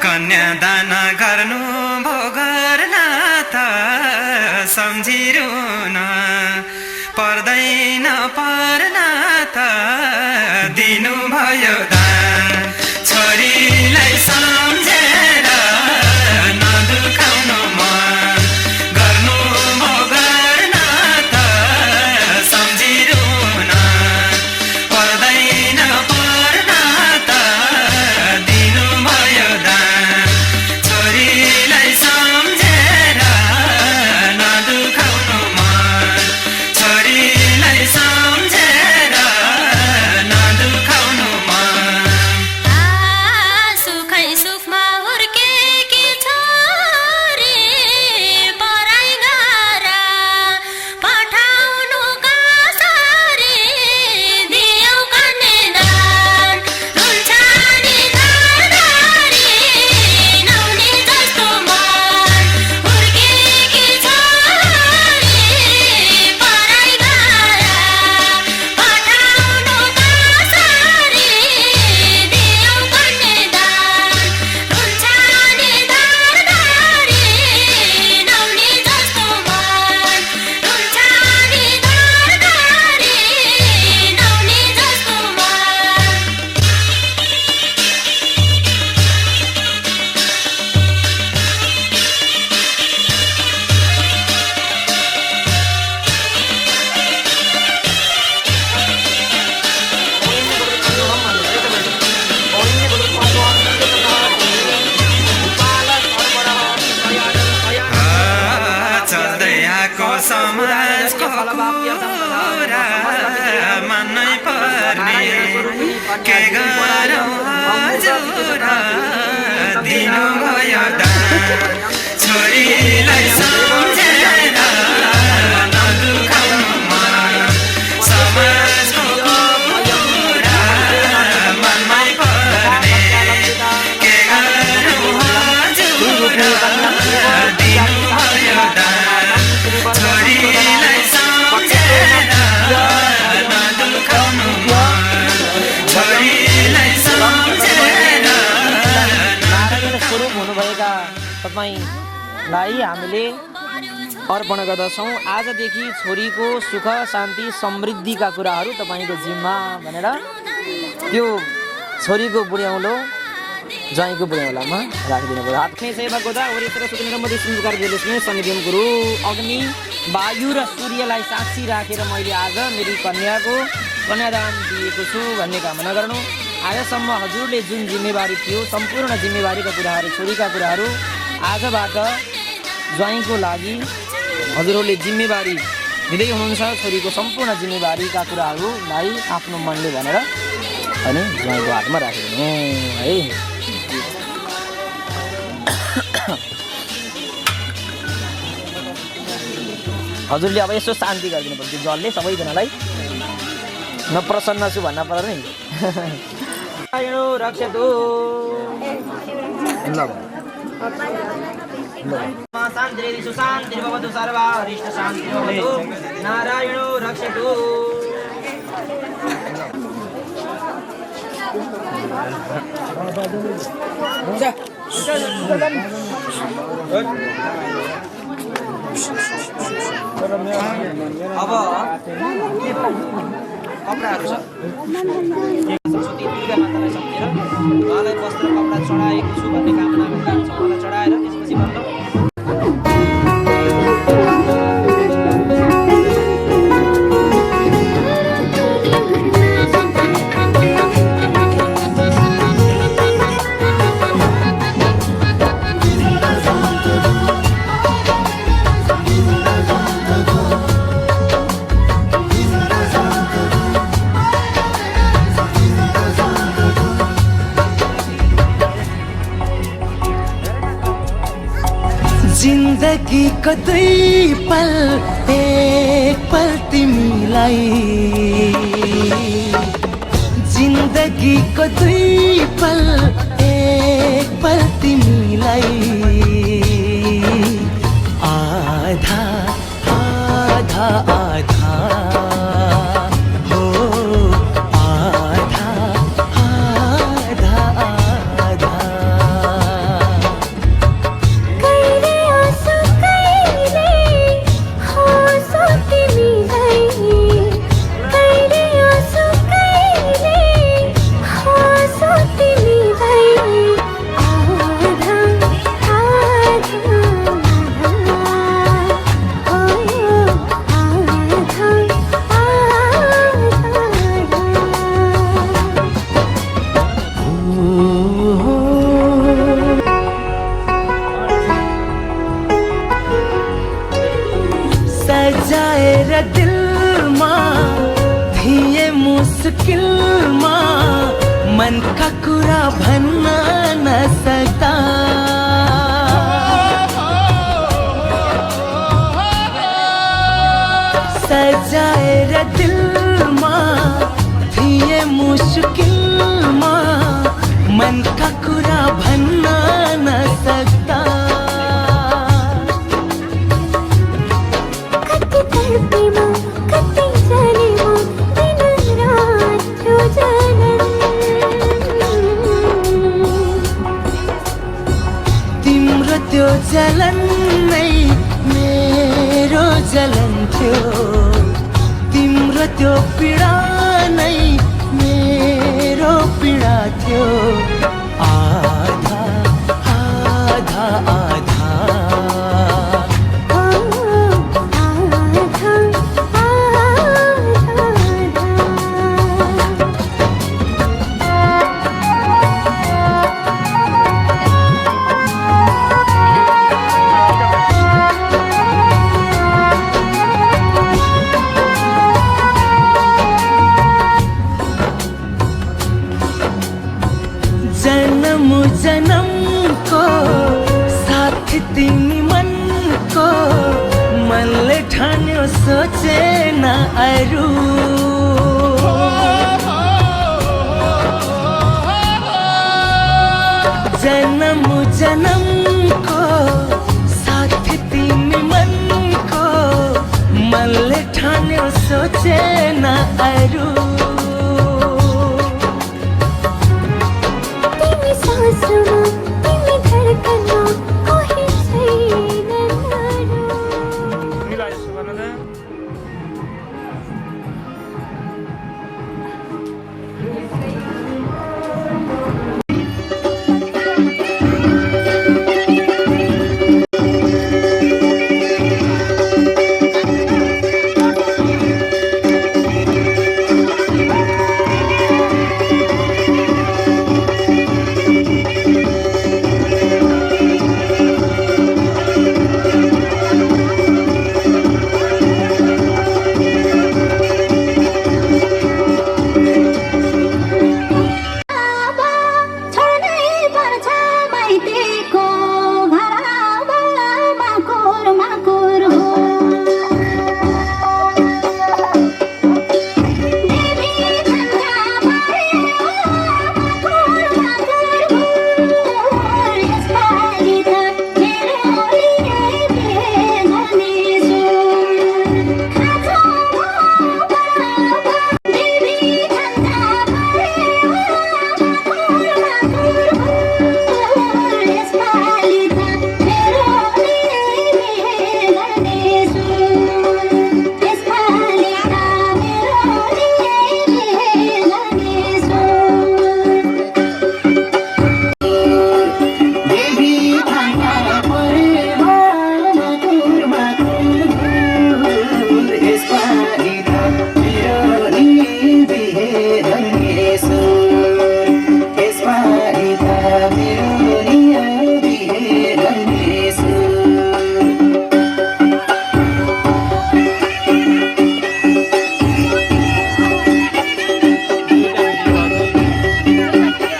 कन्यादान गर्नु भो गर्न त सम्झिरुन पर्दैन पर्न त दिनुभयो दान छोरीलाई सम्झेर नदुखाउनु मन गर्नु भो गर्न त सम्झिरुन पर्दैन पर्न त दिनुभयो दान छोरीलाई सम्झेर नदुखाउनु मन छोरीलाई सम्झेर नदुखाउनु मन सुखै सुखमा हुर्केकी छोरी पराई घर पठाउनु कसरी दियौ कन्यादान रुन्छ नि धारधारी नौनी जस्तो मन हुर्केकी छोरी पराई घर पठाउनु कसरी दियौ कन्यादान रुन्छ नि धारधारी नौनी जस्तो मन रुन्छ नि धारधारी नौनी जस्तो मन चल्दै आएको समाजको कुरा मान्नै पर्ने के गरौँ हजुर दिनुभयो दान छोरीलाई सम्झेर नदुखाउनु मन समाजको कुरा मान्नै पर्ने के गरौँ हजुर दिनुभयो दान छोरीलाई सम्झेर नदुखाउनु मन छोरीलाई सम्झेर स्वरूप हुनुभएका तपाईँलाई हामीले अर्पण गर्दछौँ। आजदेखि छोरीको सुख शान्ति समृद्धिका कुराहरू तपाईँको जिम्मा भनेर त्यो छोरीको बुढ्यौलो ज्वाइँको बुढ्यौलामा राखिदिनु पर्यो। हातमै सेवा गोदा वरिष्ठ सुकिनेर मध्य सुन्दर जेलिसमै सनिधिम गुरु अग्नि वायु र सूर्यलाई साक्षी राखेर मैले आज मेरी कन्याको कन्यादान दिएको छु भन्ने कामना गर्नु। आजसम्म हजुरले जुन जिम्मेवारी थियो सम्पूर्ण जिम्मेवारीका कुराहरू छोरीका कुराहरू आजबाट ज्वाइँको लागि हजुरहरूले जिम्मेवारी दिँदै हुनुहुन्छ। छोरीको सम्पूर्ण जिम्मेवारीका कुराहरूलाई आफ्नो मनले भनेर अनि ज्वाइँको हातमा राखिदिनु है। हजुरले अब यसो शान्ति गरिदिनु पर्छ जलले सबैजनालाई म प्रसन्न छु भन्न पर्यो नि। नारायण रक्षतु शान्ति सुशान्ति भवतु सर्वा हरिष्ट शान्ति भवतु नारायण रक्षतु। अब कपडाहरू छ सरस्वती दुर्गा मातालाई सम्झेर उहाँलाई वस्त्र कपडा चढाएको छु भन्ने कामना गरिन्छ। उहाँलाई चढाएर त्यसपछि भन्दा जिन्दगीको दुई पल एक पल तिमीलाई जिन्दगीको दुई पल एक पल तिमीलाई आधा आधा आधा हो आधा आधा आधा कहिले आँसु कहिले हाँसो तिमीलाई कहिले आँसु कहिले हाँसो तिमीलाई आधा आधा सजाएर दिलमा थिए मुस्किलमा मनका कुरा भन्न नसक्दा सजाएर दिलमा थिए मुस्किलमा मनका कुरा भन्न नसक्दा कति तर्पेमा कति जलेमा दिन रात त्यो जलन तिम्रो त्यो जलन नै मेरो जलन थियो तिम्रो त्यो पीडा नै मेरो पीडा थियो आधा आधा आधा जन्म जन्मको साथ तिमी मनको मनले ठान्यो सोचेन अरू जन्म जन्मको साथ तिमी मनको मनले ठान्यो सोचेन अरू तिमी सासमा तिमी धडकनमा कोही छैन अरू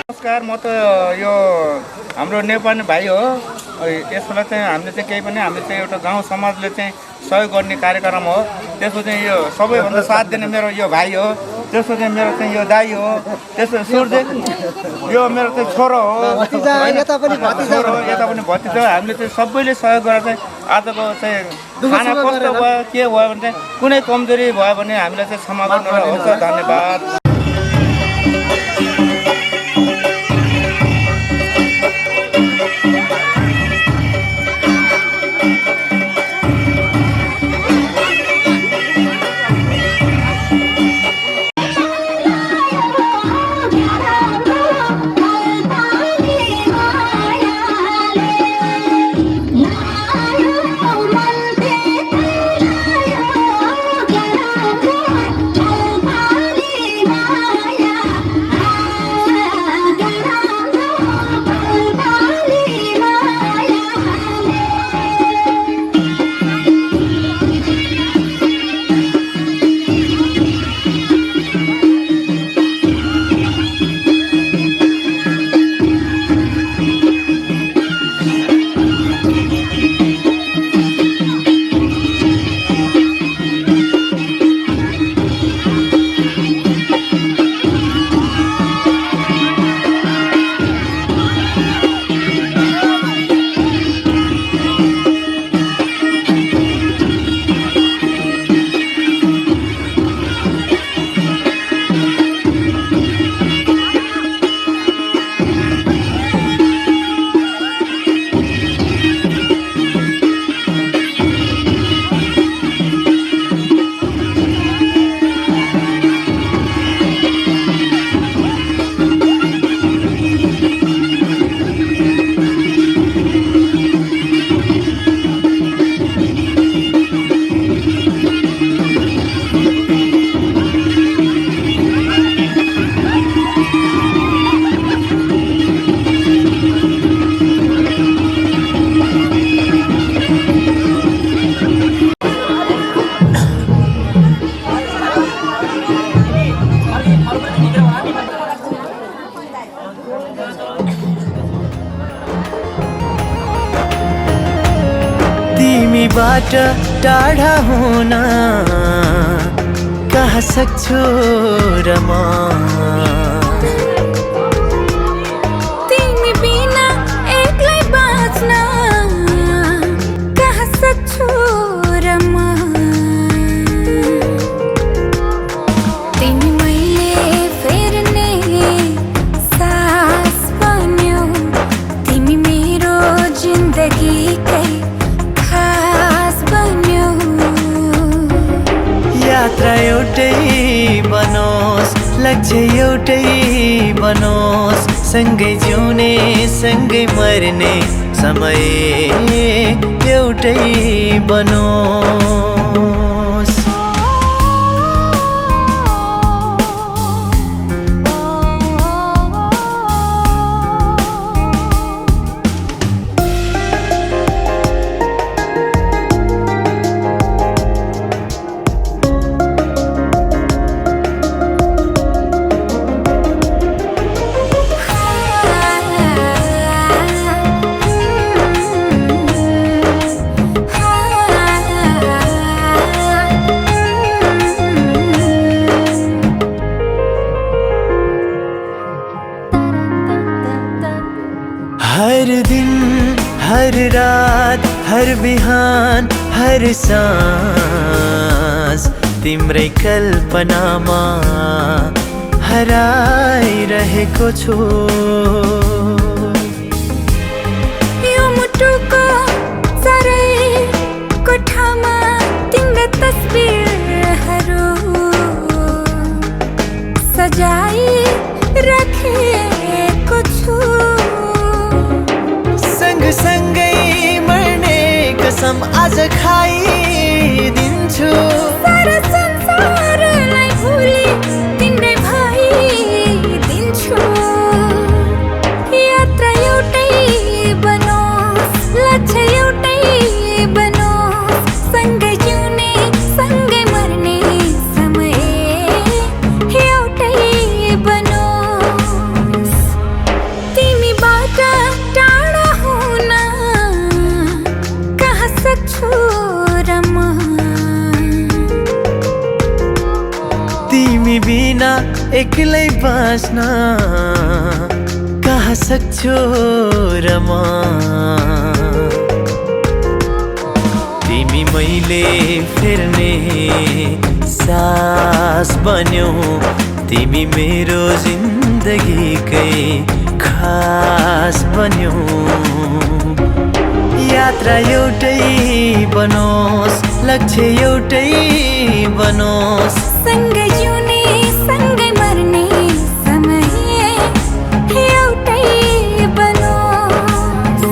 नमस्कार, म त यो हाम्रो नेपाली भाइ हो। यसलाई चाहिँ हामीले चाहिँ केही पनि हामीले चाहिँ एउटा गाउँ समाजले चाहिँ सहयोग गर्ने कार्यक्रम हो। त्यसको चाहिँ यो सबैभन्दा साथ दिने मेरो यो भाइ हो, त्यसको चाहिँ मेरो चाहिँ यो दाइ हो, त्यसो सूर्य यो मेरो चाहिँ छोरो हो, यता पनि भतिजा। हामीले चाहिँ सबैले सहयोग गरेर चाहिँ आजको चाहिँ खाना कस्तो भयो के भयो भने चाहिँ कुनै कमजोरी भयो भने हामीलाई चाहिँ क्षमा गर्नु हुन्छ। धन्यवाद। तिमीबाट टाढा हुन कहाँ सक्छु र म, तिमी बिना एक्लै बाँच्न कहाँ सक्छु र म। तिमी मैले फेर्ने सास बन्यौ, तिमी मेरो जिन्दगीकै खास बन्यौ। यात्रा एउटै बनोस्, लक्ष्य एउटै बनोस्, सँगै जिउने सँगै मर्ने समय एउटै बनोस्। हर दिन हर रात हर बिहान हर साँझ तिम्रै कल्पनामा हराइरहेको छु। यो मुटुको सारै कोठामा तिम्रो तस्बिरहरू सजाई राखेको छु। सँगसँगै मर्ने कसम आज खाइदिन्छु। सारा संसारलाई भुली तिम्रै भइदिन्छु। यात्रा एउटै बनोस्, लक्ष्य एउटै बनोस्, सँगै जिउने सँगै मर्ने समय एउटै बनोस्। तिमीबाट टाढा हुन बिना एक्लै बाँच्न कहाँ सक्छु र म तिमी मैले फेर्ने सास बन्यौ तिमी मेरो जिन्दगीकै खास बन्यौ यात्रा एउटै बनोस् लक्ष्य एउटै बनोस् सँगै जिउने सँगै मर्ने समय एउटै बनोस्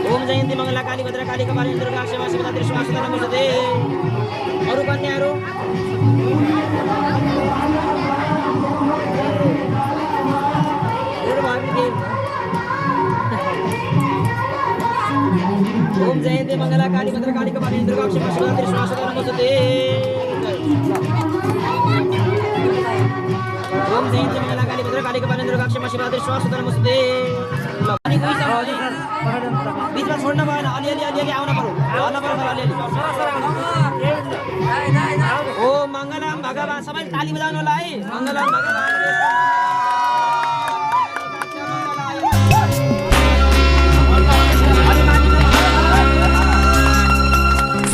ओम जयन्ती मङ्गला काली भद्रा काली कपाली दुर्गा क्षमा शिवरात्रि स्वास्थ्य नमस्ते अरु कन्याहरु ओम जयन्ती मङ्गला काली भद्रा काली कपाली दुर्गा क्षमा शिवरात्रि स्वास्थ्य नमस्ते ओम जयन्ती मङ्गला काली भद्रा काली कपाली दुर्गा क्षमा शिवरात्रि स्वास्थ्य नमस्ते बीचमा छोड्न भएन अलिअलि आउन पर्यो अलिअलि ओ मङ्गलम भगवान् सबैले ताली बजाउनु होला है मङ्गलम भगवान्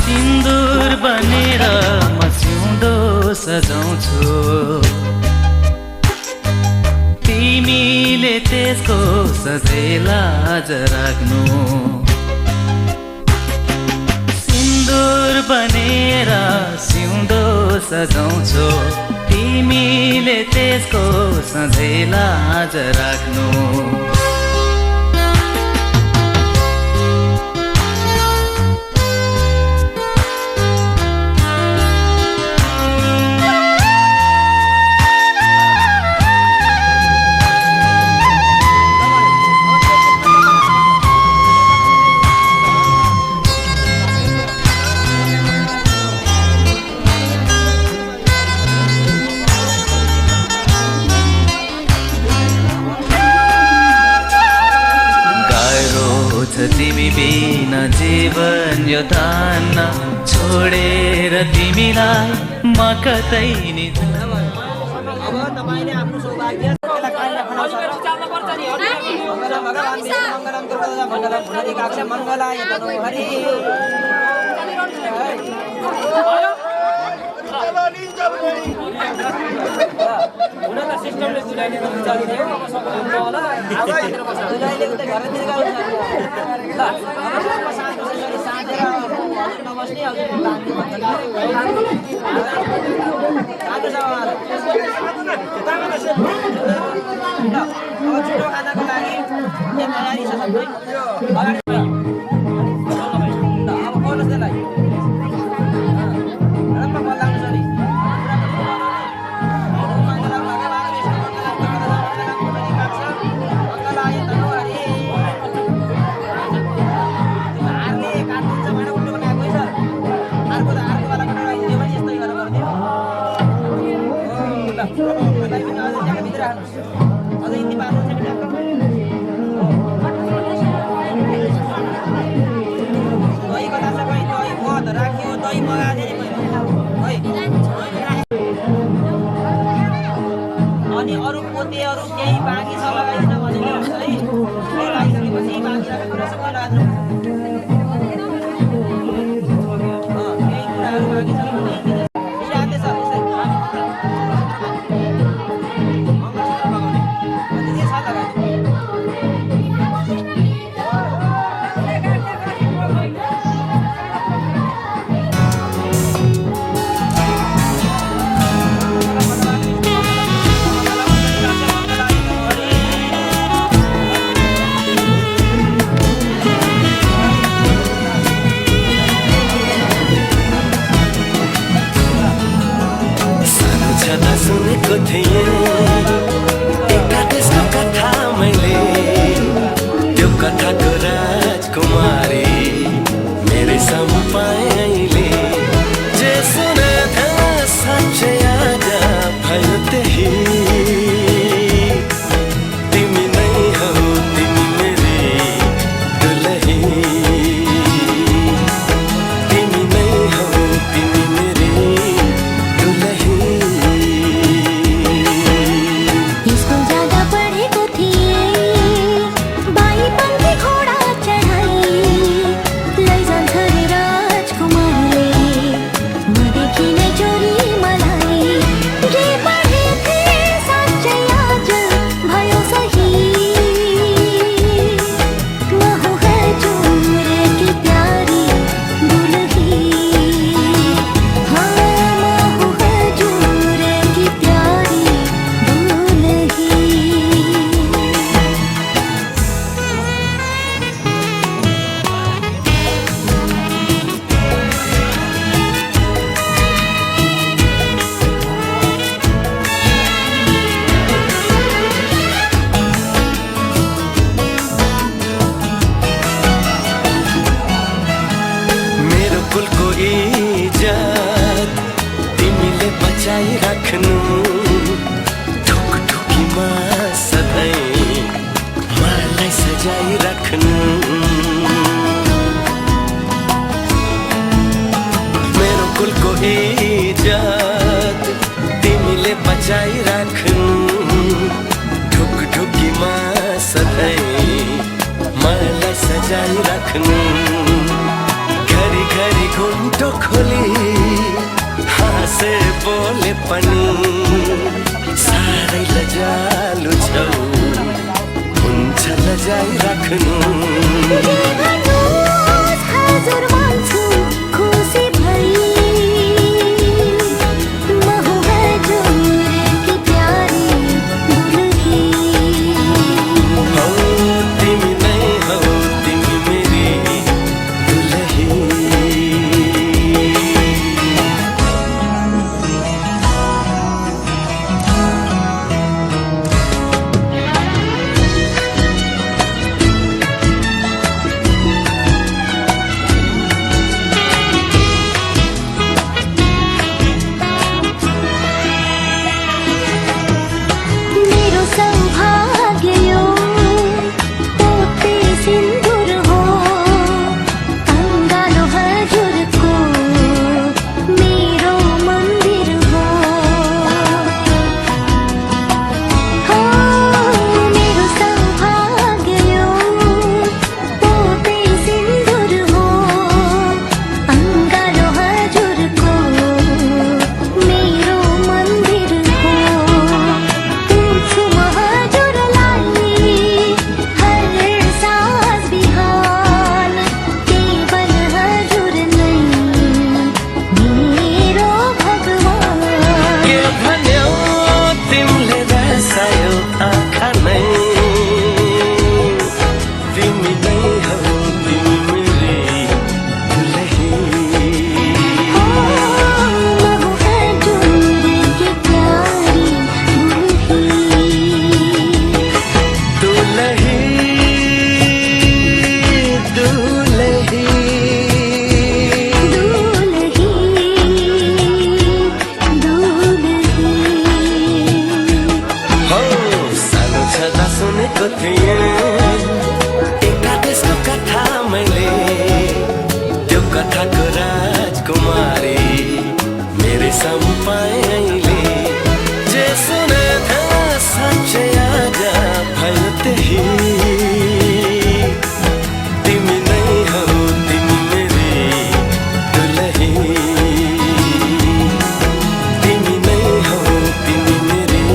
सिन्दुर बनेर म सिउँदो सजाउँछु तिमीले त्यसको सजेला आज राख्नु सिन्दुर बनेर सिउँदो सजाउँछु तिमीले त्यसको सजेला आज राख्नु तिमी बिना जीवन यो धान्न छोडेर तिमीलाई म कतै नि अब तपाईले आफ्नो सौभाग्य मङ्गलाय तनु हरि सिस्टमले जुलाइले चलिदियो अब सक्नु होला जुलाइले उतै घरतिर गाउँ ल साँचेर नबस्ने अब छिटो खानाको लागि तयारी छ सबै अगाडि अब बोल्नुहोस् त्यसलाई अनि अरू पोतेहरू केही बाँकी छ लगाइदिन भने है लगाइसकेपछि बाँकी रहेको कुरासँग लाग्नु केही कुराहरू बाँकी छ भने इज्जत तिमीले बचाइराख्नु ढुकढुकीमा सधैँ मलाई सजाइराख्नु मेरो कुलको इज्जत तिमीले बचाइराख्नु ढुकढुकीमा सधैँ मलाई सजाइराख्नु घरी घरी घुम्टो खोली हाँसे बोले पनि साह्रै लजालु छौ हुन्छ लजाइराख्नु हजुर मान्छु खुसी भई म हूँ हजुरकी प्यारी दुलही हौ तिमी नै हौ तिमी मेरी दुलही मेरो सौभाग्य यो पोते सिन्दुर हो अङ्गालो हजुरको मेरो मन्दिर हो मेरो सौभाग्य यो पोते सिन्दुर हो अङ्गालो हजुरको मेरो मन्दिर हो पूछु म हजुरलाई हर साँझ बिहान केवल हजुर नै मेरो भगवान के भन्यौ तिमीले रसायो आँखा नै तिमी नै हौ तिमी मेरी दुलही म हूँ हजुरकी प्यारी दुलही दुलही दुलही दुलही हो सानो छँदा सुनेको थिएँ एउटा देशको कथा मैले त्यो कथाको राजकुमारी मेरो सामु पाएँ अहिले जे सुने थिएँ साँच्चै आज भयो त्यही तिमी नै हौ तिमी मेरी दुलही तिमी नै हौ तिमी मेरी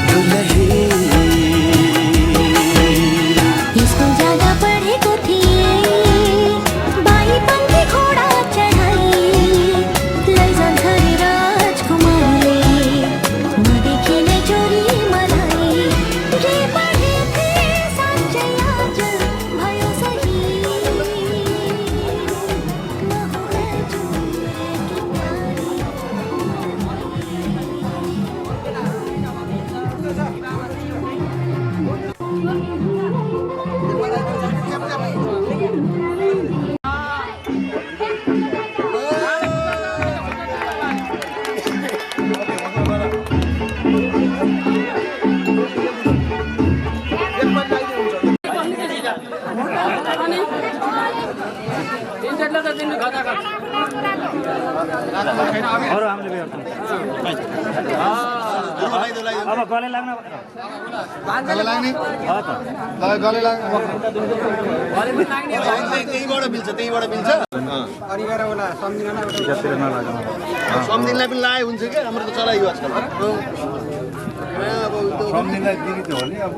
दुलही स्कुल जाँदा पढेको थिएँ बाइपन्थी घोडा चढाई लैजान्छ रे राजकुमारले नदेखि नै चोरी मलाई जे पढे थिएँ साँच्चै आज भयो सही म हूँ हजुरकी प्यारी सम्झिनलाई पनि लाए हुन्छ कि हाम्रो त चलाइयो आजकल सम्झिनलाई दिने त हो नि अब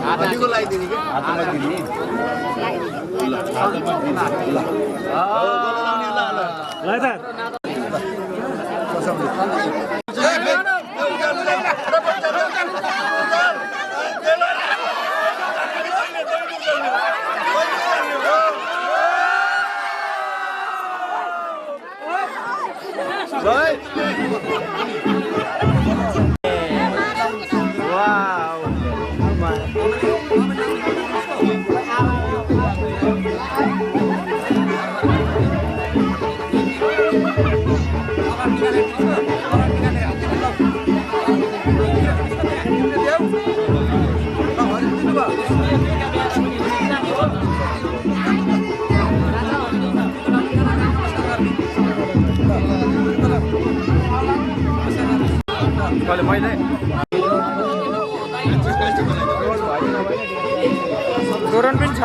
हातको लगाइदिने कि हातमा दिने तैँले मैले तोरण पनि छ।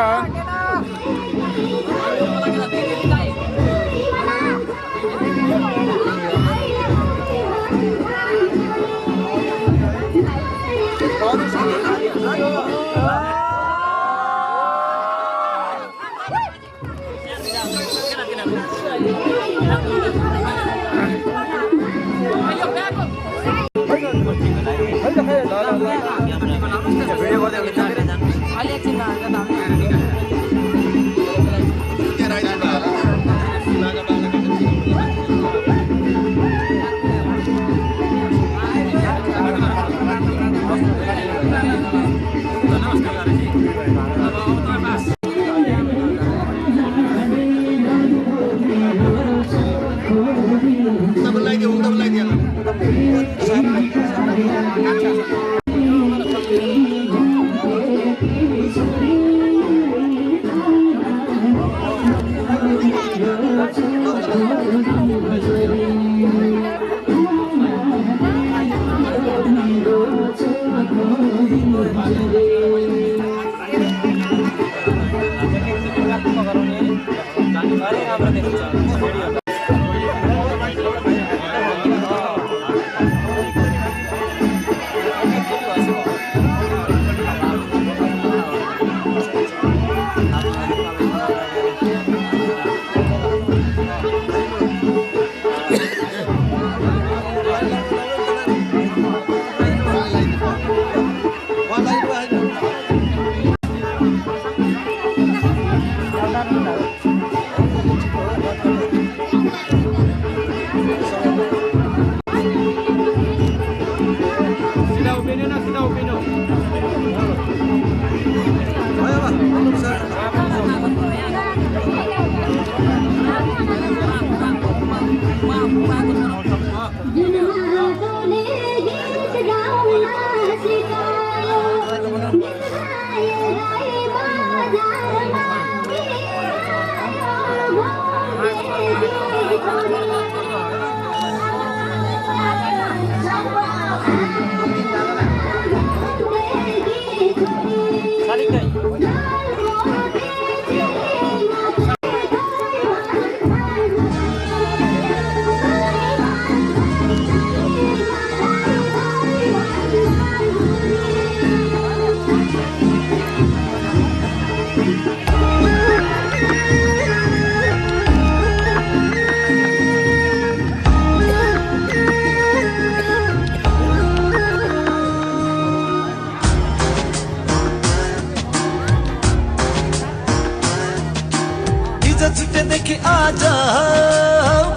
छुट्टेदेखि आज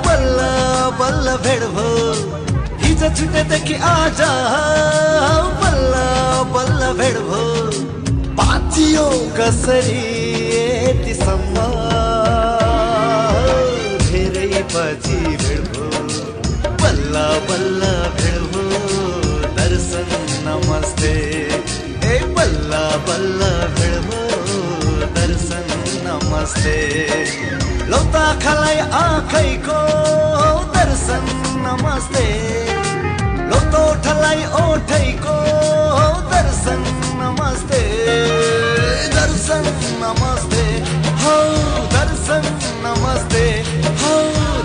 बल्ल बल्ल भेट भो हिजो छुट्टेदेखि आज बल्ल बल्ल भेट भो बाँचियो कसरी यतिसम्म धेरै पछि भेट भो बल्ल बल्ल भेट भो दर्शन नमस्ते ए बल्ल बल्ल भेट भो दर्शन नमस्ते लौता खलाई आँखैको दर्शन नमस्ते लौतो ठलाई ओठैको दर्शन नमस्ते दर्शन नमस्ते हौ दर्शन नमस्ते हौ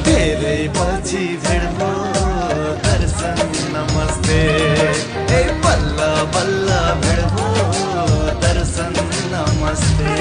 धेरै पछि भेट भो दर्शन नमस्ते ए बल्ल बल्ल भेट भो दर्शन नमस्ते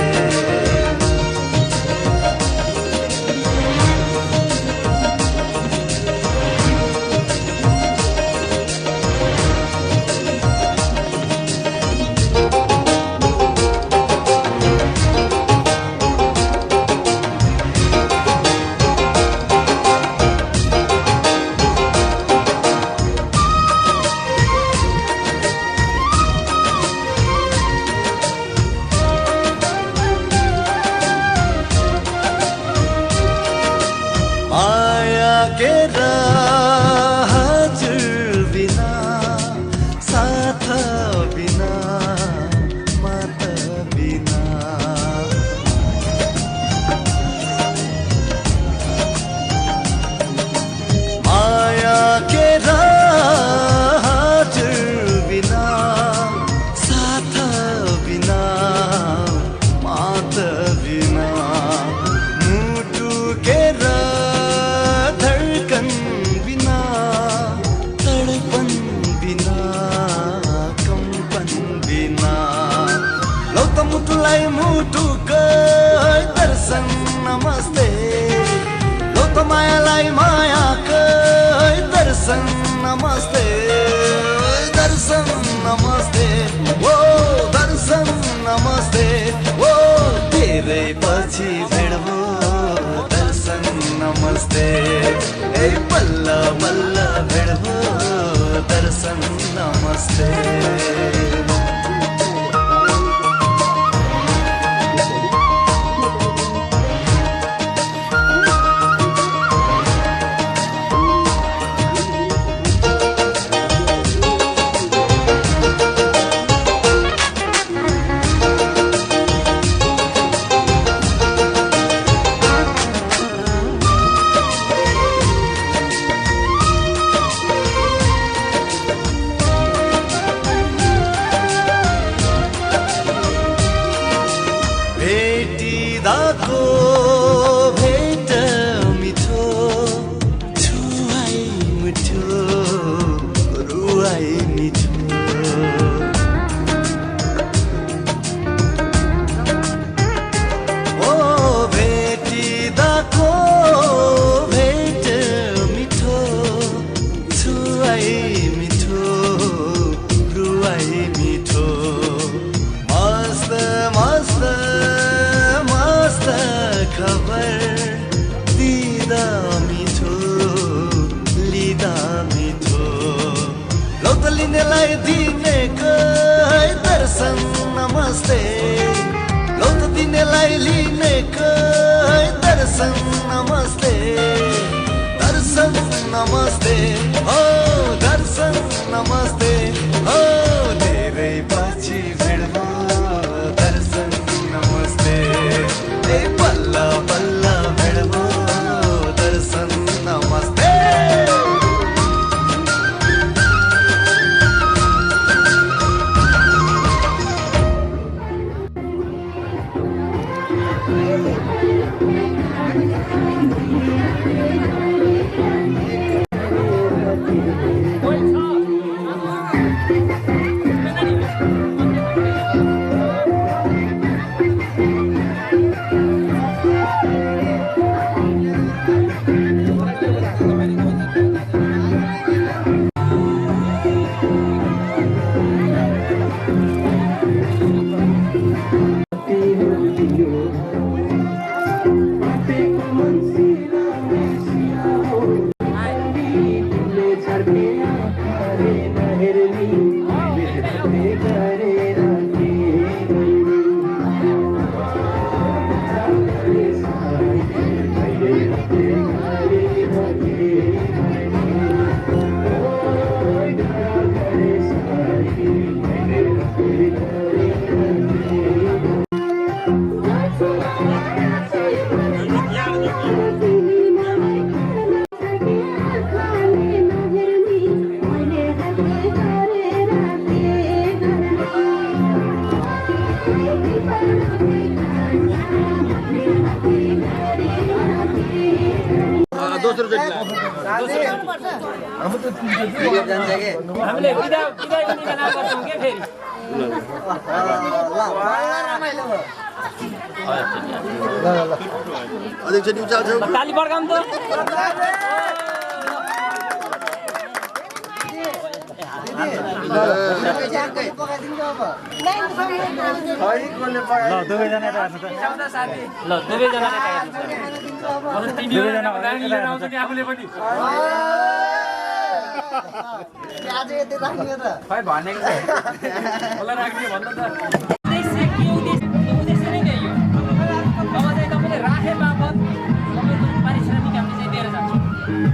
दर्शन नमस्ते दर्शन नमस्ते ओ दर्शन नमस्ते ओ धेरै पछि भेट हो दर्शन नमस्ते ए बल्ल बल्ल भेट हो दर्शन नमस्ते भेटिदाको भेट मिठो छुवाई मिठो रुवाई मिठो ओ भेटिदाको भेट मिठो छुवाई मिठो रुवाई मिठो मस्त मस्त मस्त खबर दिदा मिठो लिदा मिठो लौत लिनेलाई दिनेको दर्शन नमस्ते लौत दिनेलाई लिनेको दर्शन नमस्ते दर्शन नमस्ते हो दर्शन नमस्ते हो धेरै पछि भेट हो दर्शन नमस्ते ए बल्ल बल्ल भेट हो दर्शन नमस्ते हामीले बिदाई निकाल्न पर्छौँ के फेरि ताली पड्काउँ त आज यति राख्ने त खै भनेको छ मलाई राख्ने भन्दा त उद्देश्य के उद्देश्य नै त्यही हो अब चाहिँ तपाईँले राखे बापत तपाईँको पारिश्रमिक हामीले चाहिँ दिएर जान्छौँ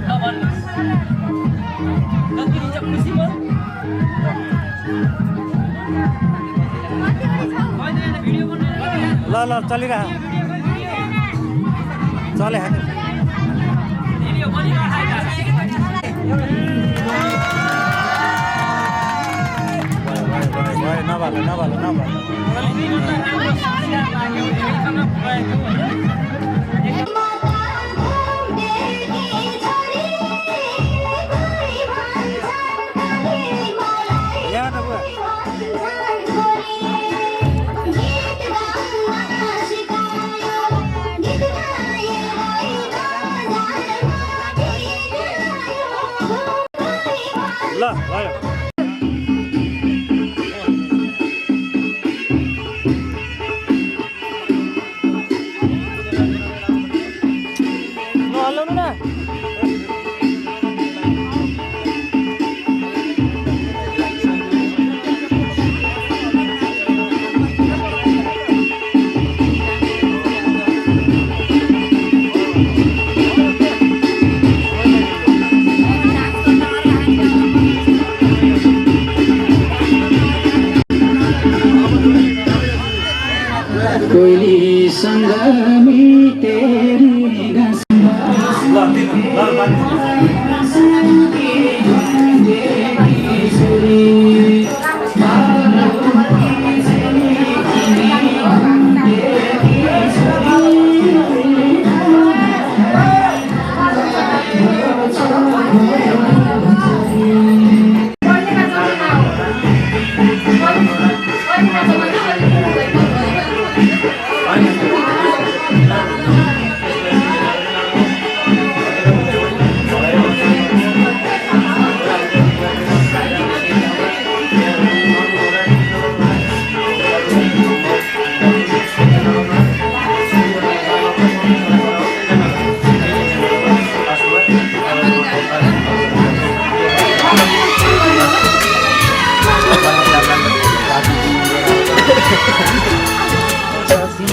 ल भन्नुहोस् जति दिन्छ खुसी भयो ल ल चलिरह चले भिडियो नहल्लाउनु न कोइलीसँग मिटेरी घाँस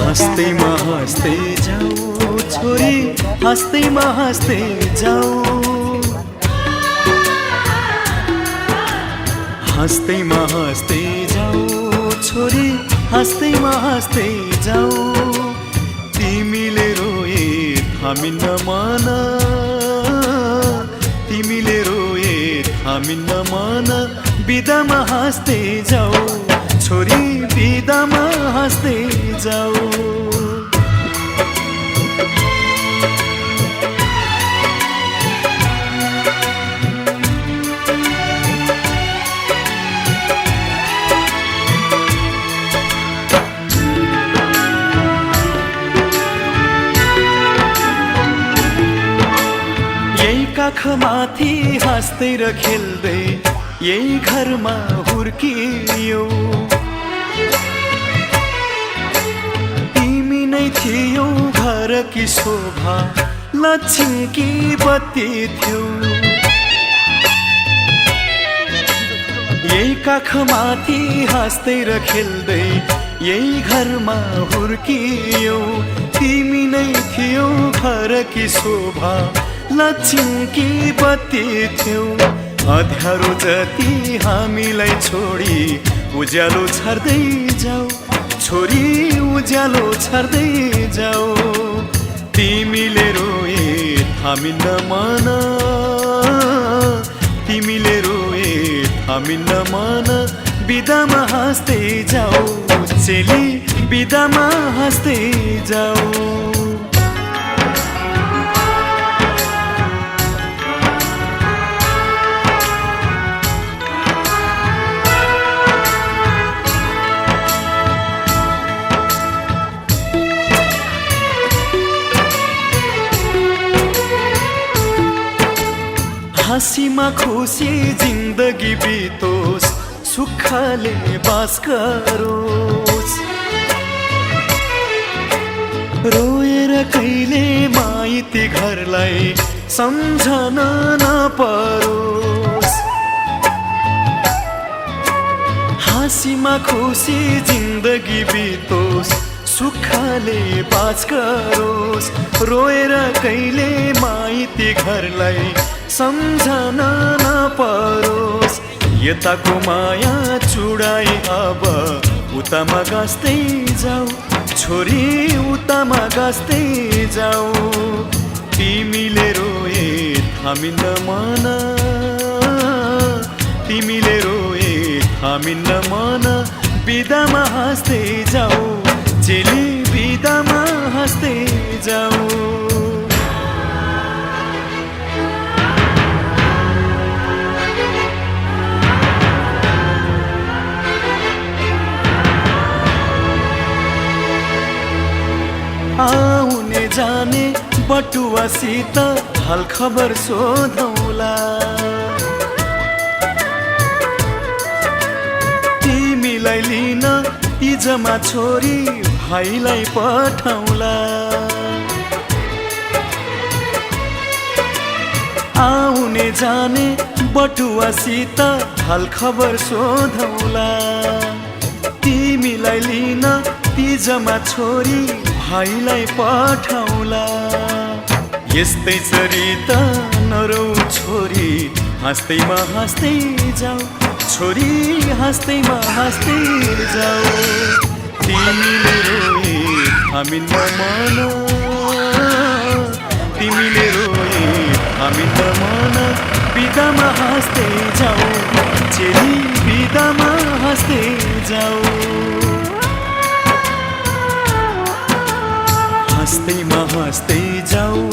हँस्दैमा हँस्दै जाऊ छोरी हँस्दैमा हँस्दै जाऊ हँस्दैमा हँस्दै जाऊ छोरी हँस्दैमा हँस्दै जाऊ तिमीले रोए थामिन्न मन तिमीले रोए थामिन्न मन बिदामा हाँस्दै जाऊ छोरी बिदामा हाँस्दै जाऊ यही काखमाथि हाँस्दै र खेल्दै यही घरमा हुर्कियौ तिमी नै थियौ घरकी शोभा लक्ष्मीकी बत्ती थियौ यही काखमाथि हाँस्दै र खेल्दै यही घरमा हुर्कियौ तिमी नै थियौ घरकी शोभा लक्ष्मीकी बत्ती थियौ अँध्यारो जति हामीलाई छोडी उज्यालो छर्दै जाऊ छोरी उज्यालो छर्दै जाऊ तिमीले रोए थामिन्न मन तिमीले रोए थामिन्न मन बिदामा हाँस्दै जाऊ चेली बिदामा हाँस्दै जाऊ हाँसीमा खुसी जिन्दगी बितोस् सुखले बास गरोस् रोएर कहिले माइती घरलाई सम्झन नपरोस् हाँसीमा खुसी जिन्दगी बितोस् सुखले बास गरोस् रोएर कहिले माइती घरलाई सम्झन नपरोस् यताको माया चुडाई अब उतामा गाँस्दै जाऊ छोरी उतामा गाँस्दै जाऊ तिमीले रोए थामिन्न मन तिमीले रोए थामिन्न मन बिदामा हाँस्दै जाऊ चेली बिदामा हाँस्दै जाऊ आउने जाने बटुवासित हाल खबर सोधौला तिमीलाई लिन इजमा छोरी भाइलाई पठाउला आउने जाने बटुवासित हाल खबर सोधौला तिमीलाई लिन तिजमा छोरी भाइलाई पठाउला यस्तै चरित नरौ छोरी हाँस्दैमा हाँस्दै जाऊ छोरी हाँस्दैमा हाँस्दै जाऊ तिमीले रोए हामी नमान तिमीले रोए हामी नमान बिदामा हाँस्दै जाऊ चेली बिदामा हाँस्दै जाऊ हाँस्दैमा हाँस्दै जाऊ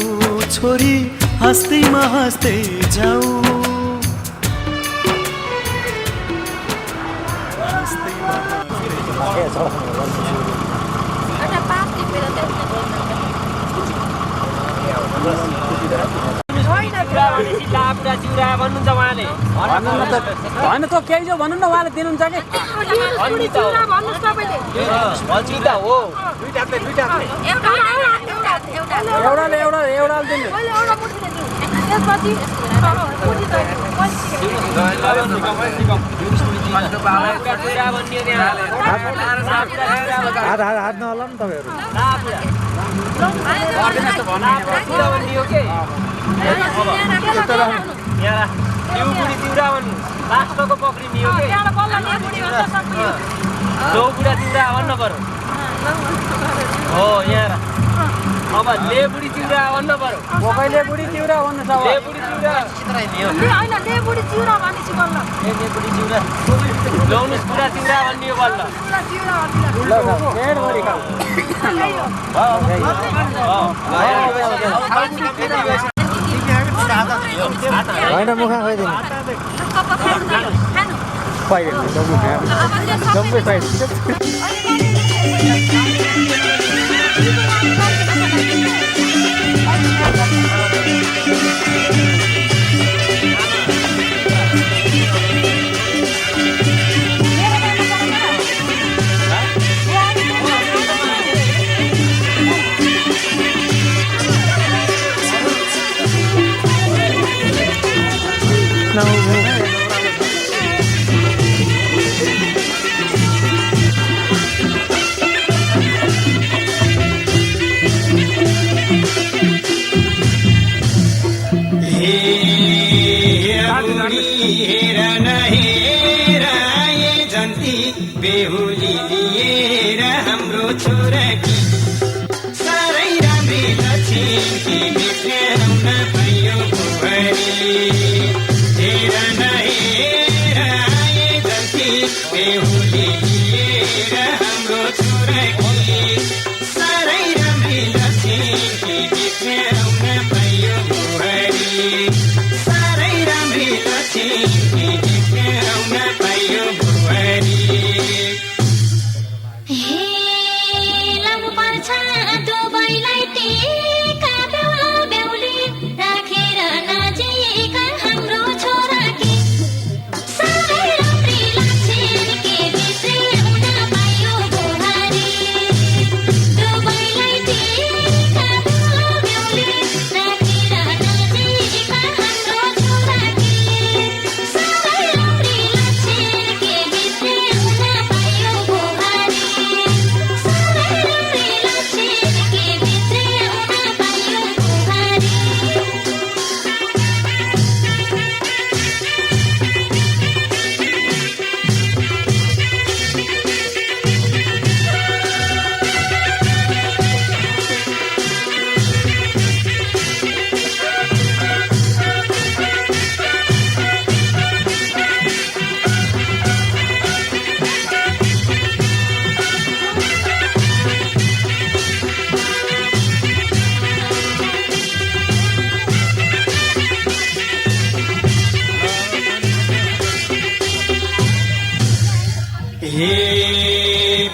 छोरी हाँस्दैमा हाँस्दै जाऊ होइन त केही जो भन्नु न उहाँले दिनुहुन्छ कि एउटा दिनु हात नहला नि तपाईँहरू लास्टको पक्रिने हो कि दो बुढा चिउरा भन्न पर्यो हो यहाँ अब लेबुडी चिउरा भन्न पर्यो बोकैले बुढी चिउरा भन्नु छ लेबुडी चिउरा होइन लेबुडी चिउरा भनेपछि बल्ल लेबुडी चिउरा लौनुस बुढा चिउरा भन्ने हो बल्ल पेट भरि खाऊ होइन मुखा खुवाइदिनु जम्मै हेर नहेर आए जन्ती बेहुली लिएर हाम्रो छोराकी साह्रै राम्री लक्ष्मी बिर्स्याउन पाइयो बुहारी हेर नहेर आए जन्ती बेहुली लिएर हाम्रो छोराकी साह्रै राम्री लक्ष्मी बिर्स्याउन पाइयो बुहारी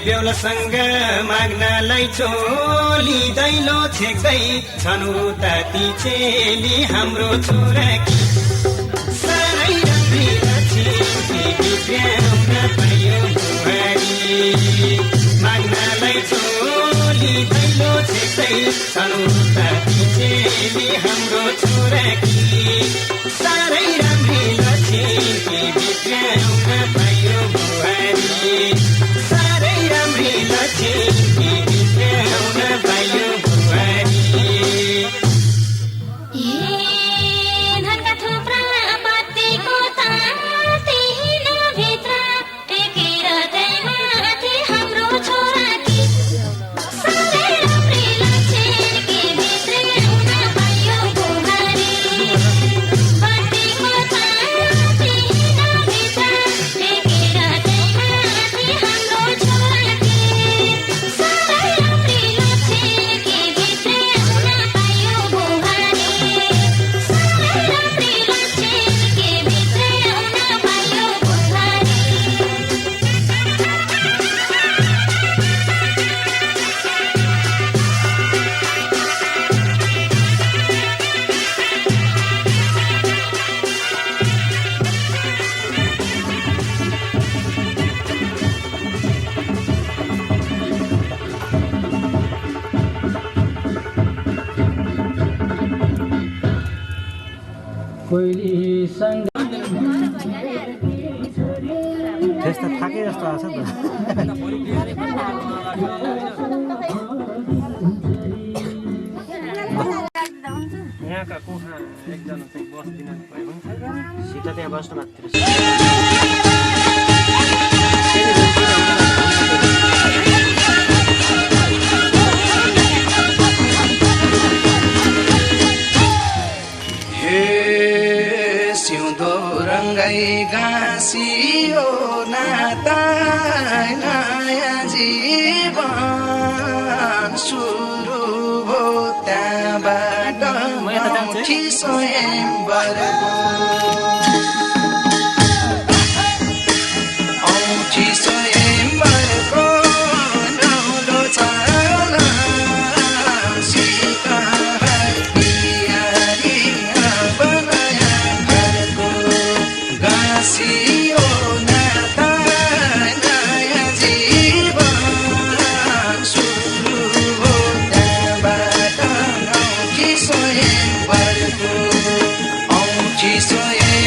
बेहुलासँग माग्नलाई चोली दैलो छेक्दै छन् उता ती चेली हाम्रो छोराकी साह्रै राम्री लक्ष्मी कि बिग्राउन पायो बुहारी माग्नलाई छोली दैलो छेक्दै छनु त पिछेली हाम्रो छोराकी साह्रै राम्री लक्ष्मी कि बिग्राउन पायो बुहारी साह्रै राम्री लक्ष्मी कि बिग्राउन पायो बुहारी धनका थुप्रा बत्तीको ताती भित्र टेकेर त्यहीमाथि हाम्रो छोराकी साह्रै राम्री लक्ष्मी भित्र पायो बुहारी बत्तीको ताती भित्र टेकेर त्यहीमाथि हाम्रो छोराकी साह्रै राम्री लक्ष्मी भित्र पायो बुहारी साह्रै राम्री लक्ष्मी भित्र पायो बुहारी त्यस्तो थाके जस्तो आएको छ त यहाँका कुखा एकजना चाहिँ बस्दिन भयो सिधा त्यहाँ बस्नु मात्र सिउँदो रङ्गाई गाँसियो नाता नयाँ जीवन सुरु भो त्यहाँबाट औठी स्वयंवरको औठी स्वयंवरको नौलो छाल सीताहार बिहारी बनाया घरको गाँसियो नाता नयाँ जीवन सुरु हो त्यहाँबाट औठी स्वयंवरको औठी स्वयं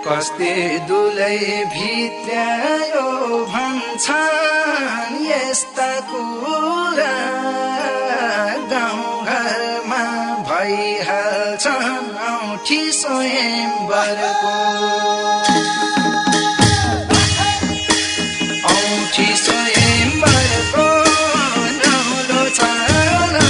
कस्ते दुलै भित्र्यायो भन्छन् यस्ता कुरा गाउँघरमा भइहाल्छन् औठी स्वयंवरको औठी स्वयंवरको नौलो छाना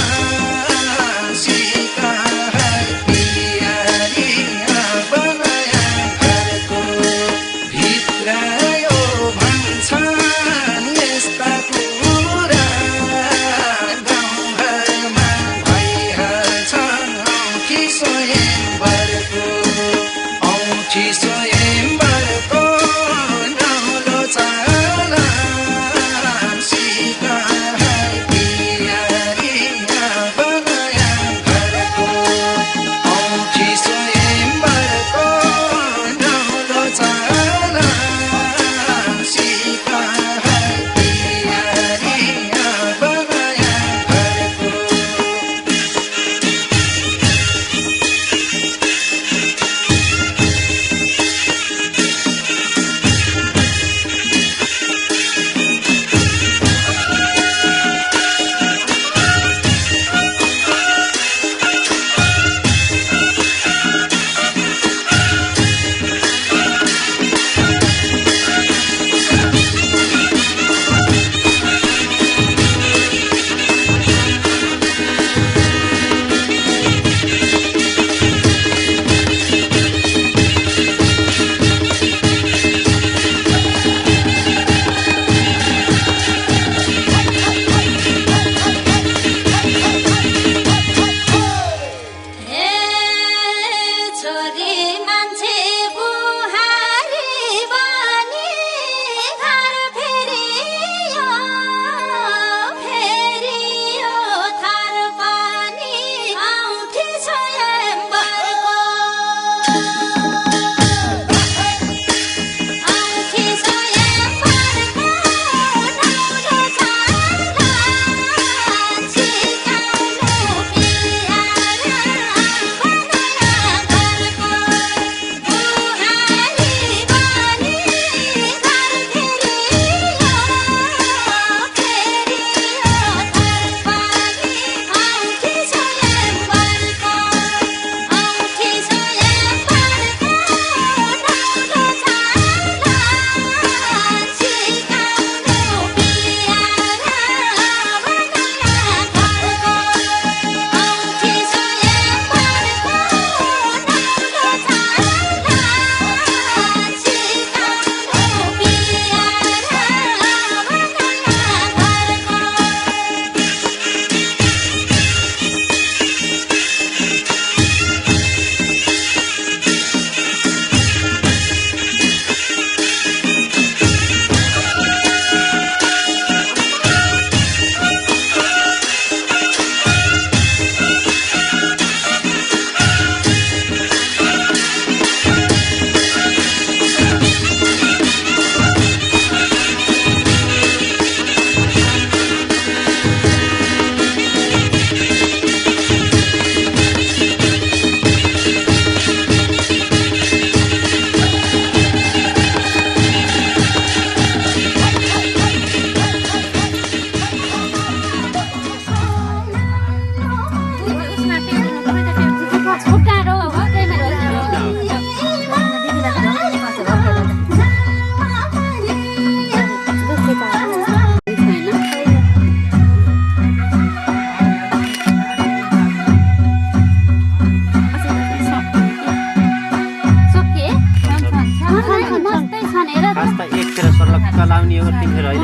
लाउने हो तिमीहरू होइन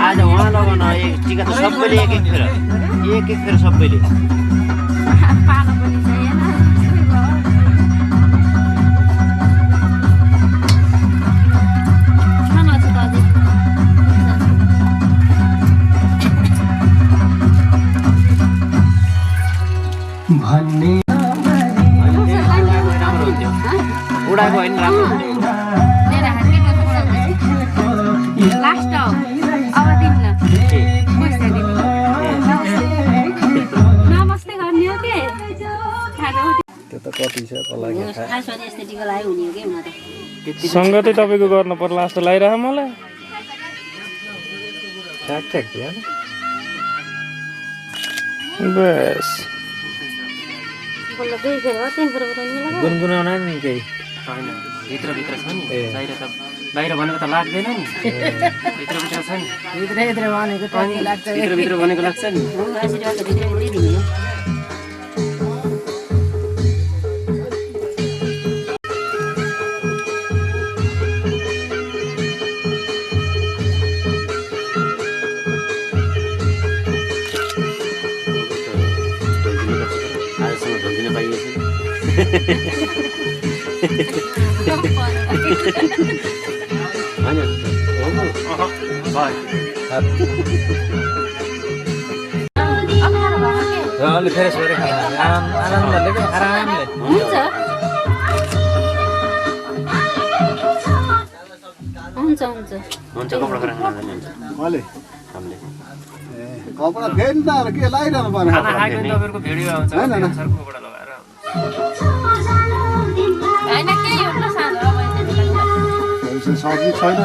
आज उहाँ लगाउन एक टिका त सबैले एक एक फेर सबैले भन्ने उडाको होइन राम्रो लास्ट अब दिन्न नमस्ते गर्ने हो के त्यो त कति छ कसलाई के थाहा यस्तैको लागि हुने हो कि हुन त सङ्गतै तपाईँको गर्नु पर्ला जस्तो लागिरह मलाई ठ्याक ठ्याक थियो बस बल्ल दुई फेर हो तीन फेर बनाउनु गुनगुनाउन नि केही होइन भित्रभित्र छ नि बाहिर त बाहिर भनेको त लाग्दैन नि भित्रभित्र छ नि भित्र भनेको टाइम लाग्छ भित्रभित्र भनेको लाग्छ नि भित्र दिने हो अलि फ्रेस भएर आनन्दले के आरामले हुन्छ हुन्छ हुन्छ हुन्छ कपडा खरा खाना हुन्छ मैले हामीले कपडा फेरि त के लागिरहनु पर्ने खाना खाएको तपाईँको भिडियो आउँछ हैन हैन कपडा लगाएर हैन के हो न सानो अब सब्जी छैन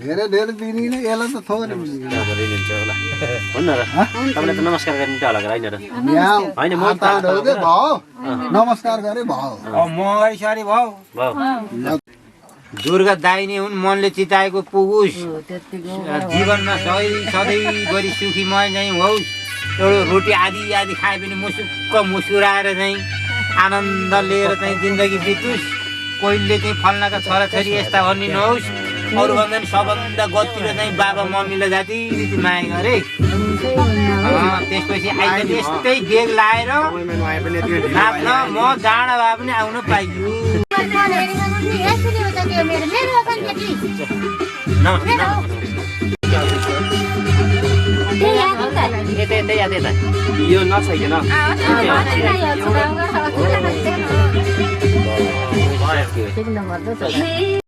धेरै धेरै दिने यसलाई त थोरै लिन्छ होला हुन्न र तपाईँले त नमस्कार गर्ने त होला होइन र होइन म नमस्कार गरे भयो म ऐसारी भाउ भयो दुर्गा दाई नै हुन् मनले चिताएको पुगुस् जीवनमा सधैँभरि सुखीमय नै होस् एउटा रोटी आदि आदि खाए पनि मुसुक्क मुस्कुराएर चाहिँ आनन्द लिएर चाहिँ जिन्दगी बितोस् कोहीले चाहिँ फल्नाका छोराछोरी यस्ता भन्ने नहोस् अरू भन्दा पनि सबभन्दा गतिर चाहिँ बाबा मम्मीले जति रीति माया गरे त्यसपछि आइज यस्तै बेग लाएर नाप्न म जाँडा भए पनि आउन पाइयो यो नछैन भयो